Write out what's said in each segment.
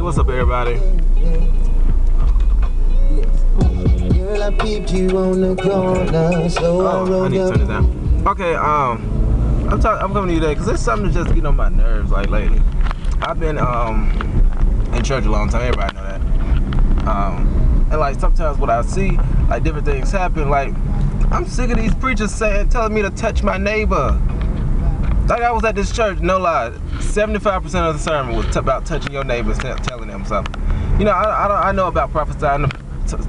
what's up, everybody? Girl, I peeped you on the corner, so I need to turn it down. Okay, I'm coming to you today because there's something that's just getting on my nerves like lately. I've been in church a long time, everybody know that. And like sometimes what I see, like different things happen, like I'm sick of these preachers telling me to touch my neighbor. Like I was at this church, no lie, 75% of the sermon was about touching your neighbor, telling them something. You know, I know about prophesying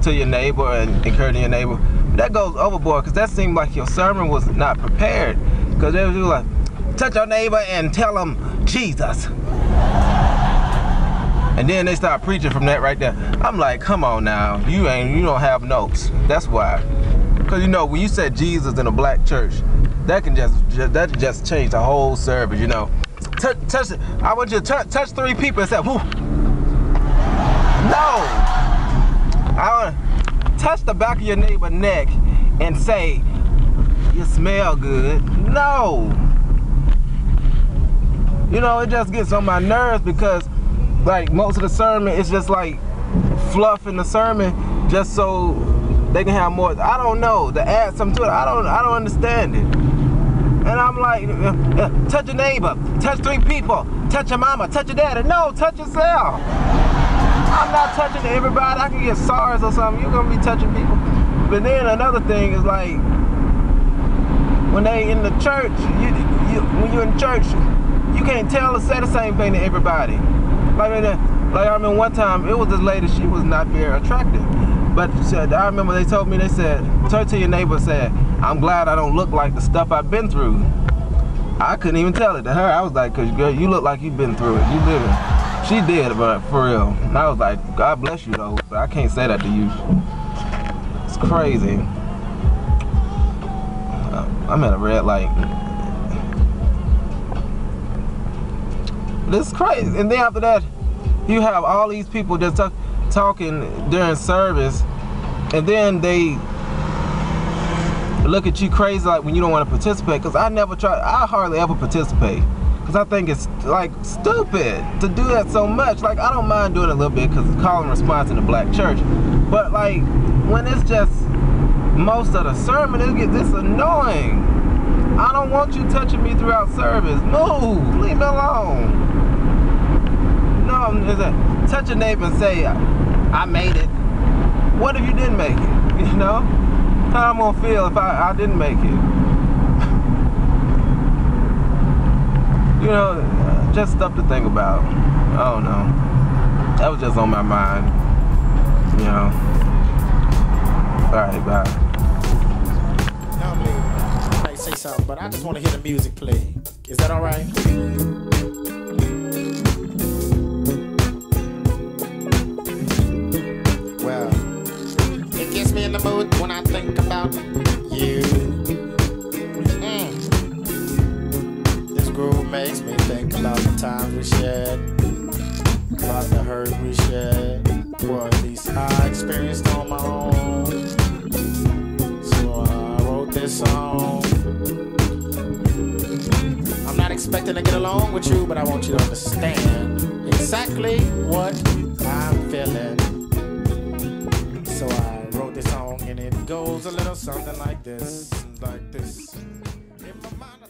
to your neighbor and encouraging your neighbor, but that goes overboard because that seemed like your sermon was not prepared. Because they was like, touch your neighbor and tell them Jesus. And then they start preaching from that right there. I'm like, come on now, you don't have notes. That's why. Because you know, when you said Jesus in a black church, that can just change the whole service, you know. Touch it. I want you to touch 3 people and say, whoo. No. I want to touch the back of your neighbor's neck and say, you smell good. No. You know, it just gets on my nerves because like most of the sermon is just like fluff in the sermon just so they can have more. I don't know, to add something to it. I don't understand it. And I'm like, touch your neighbor, touch 3 people, touch your mama, touch your daddy. No, touch yourself. I'm not touching everybody. I can get SARS or something. You're gonna be touching people. But then another thing is like, when they in the church, when you're in church, you can't tell or say the same thing to everybody. Like I remember one time, it was this lady, she was not very attractive. But I remember they told me, they said, turn to your neighbor and say, I'm glad I don't look like the stuff I've been through. I couldn't even tell it to her. I was like, cause girl, you look like you've been through it. You living. She did, but for real. And I was like, God bless you though, but I can't say that to you. It's crazy. I'm at a red light. This is crazy. And then after that, you have all these people just talking during service, and then they look at you crazy like when you don't want to participate. Because I hardly ever participate because I think it's like stupid to do that so much. Like I don't mind doing it a little bit because it's call and response in the black church, but like when it's just most of the sermon, it gets this annoying. I don't want you touching me throughout service. Move, leave me alone. No, touch a neighbor and say, I made it. What if you didn't make it? You know? How I'm gonna feel if I didn't make it? You know, just stuff to think about. I don't know. That was just on my mind. You know? Alright, bye. Normally, I might say something, but I just want to hear the music play. Is that alright? Well, it gets me in the mood when I think about you. This groove makes me think about the times we shared, about the hurt we shared, or at least I experienced on my own. So I wrote this song. I'm not expecting to get along with you, but I want you to understand exactly what I'm feeling. So I wrote this song and it goes a little something like this, In my mind